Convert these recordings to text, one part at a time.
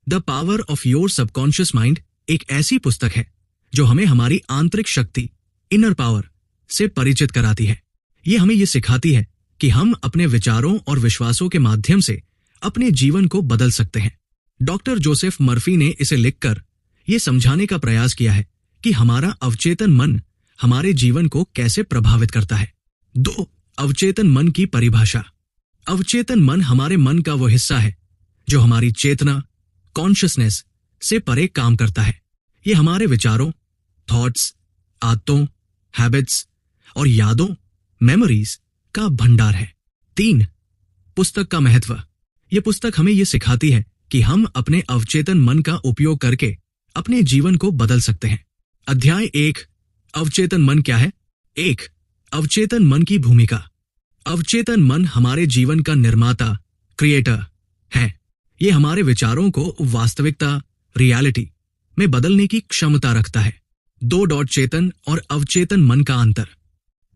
The power of your subconscious mind एक ऐसी पुस्तक है जो हमें हमारी आंतरिक शक्ति, इनर पावर से परिचित कराती है। ये हमें ये सिखाती है कि हम अपने विचारों और विश्वासों के माध्यम से अपने जीवन को बदल सकते हैं। डॉक्टर जोसेफ मर्फी ने इसे लिखकर ये समझाने का प्रयास किया है कि हमारा अवचेतन मन हमारे जीवन को कैसे प्रभावित करता है। 2. अवचेतन मन की परिभाषा। अवचेतन मन हमारे मन का वो हिस्सा है जो हमारी चेतना, कॉन्शियसनेस से परे काम करता है। ये हमारे विचारों, थॉट्स, आदतों, हैबिट्स और यादों, मेमोरीज का भंडार है। 3. पुस्तक का महत्व। ये पुस्तक हमें ये सिखाती है कि हम अपने अवचेतन मन का उपयोग करके अपने जीवन को बदल सकते हैं। अध्याय 1, अवचेतन मन क्या है। 1. अवचेतन मन की भूमिका। अवचेतन मन हमारे जीवन का निर्माता, क्रिएटर है। ये हमारे विचारों को वास्तविकता, रियलिटी में बदलने की क्षमता रखता है। 2. चेतन और अवचेतन मन का अंतर।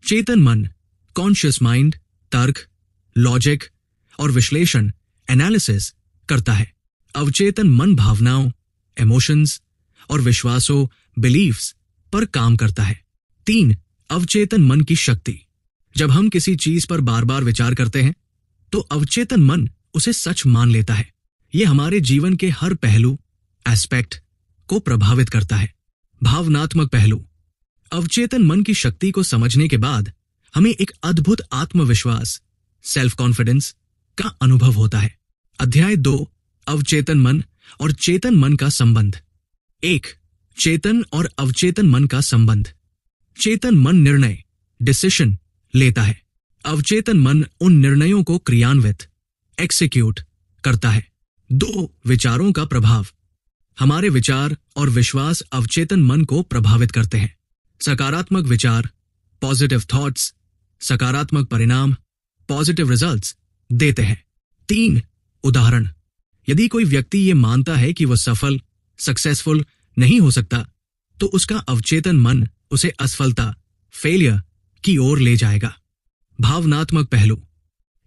चेतन मन, कॉन्शियस माइंड, तर्क, लॉजिक और विश्लेषण, एनालिसिस करता है। अवचेतन मन भावनाओं, इमोशंस और विश्वासों, बिलीफ्स पर काम करता है। 3. अवचेतन मन की शक्ति। जब हम किसी चीज पर बार बार विचार करते हैं तो अवचेतन मन उसे सच मान लेता है। यह हमारे जीवन के हर पहलू, एस्पेक्ट को प्रभावित करता है। भावनात्मक पहलू। अवचेतन मन की शक्ति को समझने के बाद हमें एक अद्भुत आत्मविश्वास, सेल्फ कॉन्फिडेंस का अनुभव होता है। अध्याय 2, अवचेतन मन और चेतन मन का संबंध। 1. चेतन और अवचेतन मन का संबंध। चेतन मन निर्णय, डिसीजन लेता है। अवचेतन मन उन निर्णयों को क्रियान्वित, एक्सिक्यूट करता है। 2. विचारों का प्रभाव। हमारे विचार और विश्वास अवचेतन मन को प्रभावित करते हैं। सकारात्मक विचार, पॉजिटिव थॉट्स, सकारात्मक परिणाम, पॉजिटिव रिजल्ट्स देते हैं। 3. उदाहरण। यदि कोई व्यक्ति ये मानता है कि वह सफल, सक्सेसफुल नहीं हो सकता, तो उसका अवचेतन मन उसे असफलता, फेलियर की ओर ले जाएगा। भावनात्मक पहलू।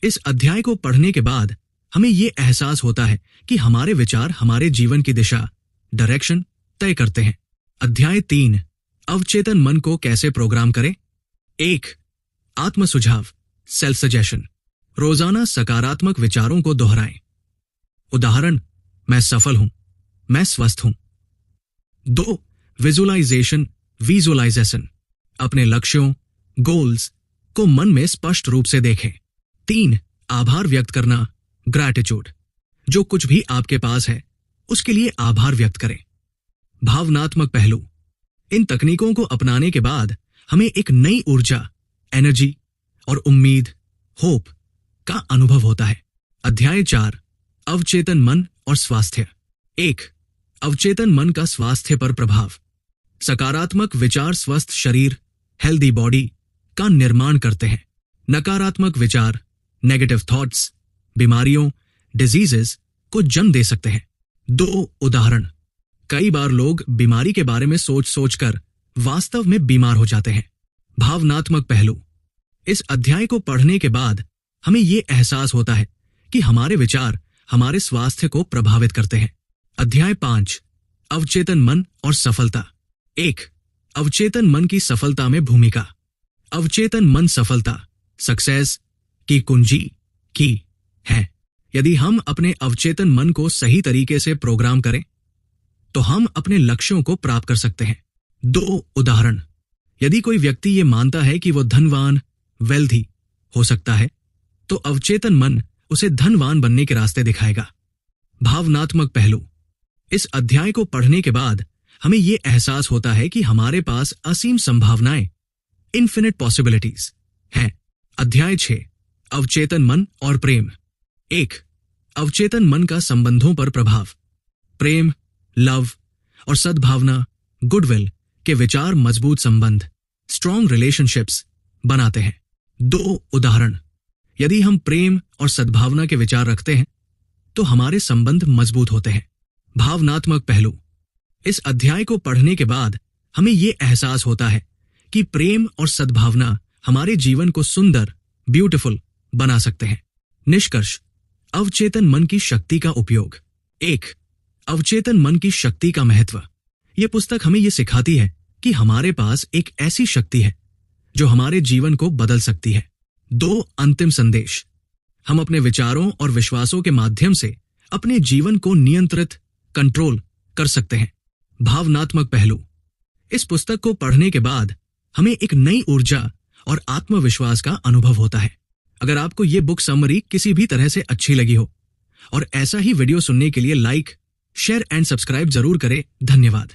इस अध्याय को पढ़ने के बाद हमें यह एहसास होता है कि हमारे विचार हमारे जीवन की दिशा, डायरेक्शन तय करते हैं। अध्याय 3, अवचेतन मन को कैसे प्रोग्राम करें। 1. आत्म सुझाव, सेल्फ सजेशन। रोजाना सकारात्मक विचारों को दोहराएं। उदाहरण, मैं सफल हूं, मैं स्वस्थ हूं। 2. विजुअलाइजेशन। अपने लक्ष्यों, गोल्स को मन में स्पष्ट रूप से देखें। 3. आभार व्यक्त करना, ग्रैटिट्यूड। जो कुछ भी आपके पास है उसके लिए आभार व्यक्त करें। भावनात्मक पहलू। इन तकनीकों को अपनाने के बाद हमें एक नई ऊर्जा, एनर्जी और उम्मीद, होप का अनुभव होता है। अध्याय 4, अवचेतन मन और स्वास्थ्य। 1. अवचेतन मन का स्वास्थ्य पर प्रभाव। सकारात्मक विचार स्वस्थ शरीर, हेल्दी बॉडी का निर्माण करते हैं। नकारात्मक विचार, नेगेटिव थॉट्स, बीमारियों, डिजीजेस को जन्म दे सकते हैं। 2 उदाहरण। कई बार लोग बीमारी के बारे में सोचकर वास्तव में बीमार हो जाते हैं। भावनात्मक पहलू। इस अध्याय को पढ़ने के बाद हमें यह एहसास होता है कि हमारे विचार हमारे स्वास्थ्य को प्रभावित करते हैं। अध्याय 5, अवचेतन मन और सफलता। 1. अवचेतन मन की सफलता में भूमिका। अवचेतन मन सफलता, सक्सेस की कुंजी की है। यदि हम अपने अवचेतन मन को सही तरीके से प्रोग्राम करें तो हम अपने लक्ष्यों को प्राप्त कर सकते हैं। 2 उदाहरण। यदि कोई व्यक्ति ये मानता है कि वो धनवान, वेल्थी हो सकता है, तो अवचेतन मन उसे धनवान बनने के रास्ते दिखाएगा। भावनात्मक पहलू। इस अध्याय को पढ़ने के बाद हमें यह एहसास होता है कि हमारे पास असीम संभावनाएं, इन्फिनिट पॉसिबिलिटीज हैं। अध्याय 6, अवचेतन मन और प्रेम। 1. अवचेतन मन का संबंधों पर प्रभाव। प्रेम, लव और सद्भावना, गुडविल के विचार मजबूत संबंध, स्ट्रॉन्ग रिलेशनशिप्स बनाते हैं। 2 उदाहरण। यदि हम प्रेम और सद्भावना के विचार रखते हैं तो हमारे संबंध मजबूत होते हैं। भावनात्मक पहलू। इस अध्याय को पढ़ने के बाद हमें यह एहसास होता है कि प्रेम और सद्भावना हमारे जीवन को सुंदर, ब्यूटीफुल बना सकते हैं। निष्कर्ष, अवचेतन मन की शक्ति का उपयोग। 1. अवचेतन मन की शक्ति का महत्व। यह पुस्तक हमें यह सिखाती है कि हमारे पास एक ऐसी शक्ति है जो हमारे जीवन को बदल सकती है। 2 अंतिम संदेश। हम अपने विचारों और विश्वासों के माध्यम से अपने जीवन को नियंत्रित, कंट्रोल कर सकते हैं। भावनात्मक पहलू। इस पुस्तक को पढ़ने के बाद हमें एक नई ऊर्जा और आत्मविश्वास का अनुभव होता है। अगर आपको यह बुक समरी किसी भी तरह से अच्छी लगी हो और ऐसा ही वीडियो सुनने के लिए लाइक, शेयर एंड सब्सक्राइब जरूर करें। धन्यवाद।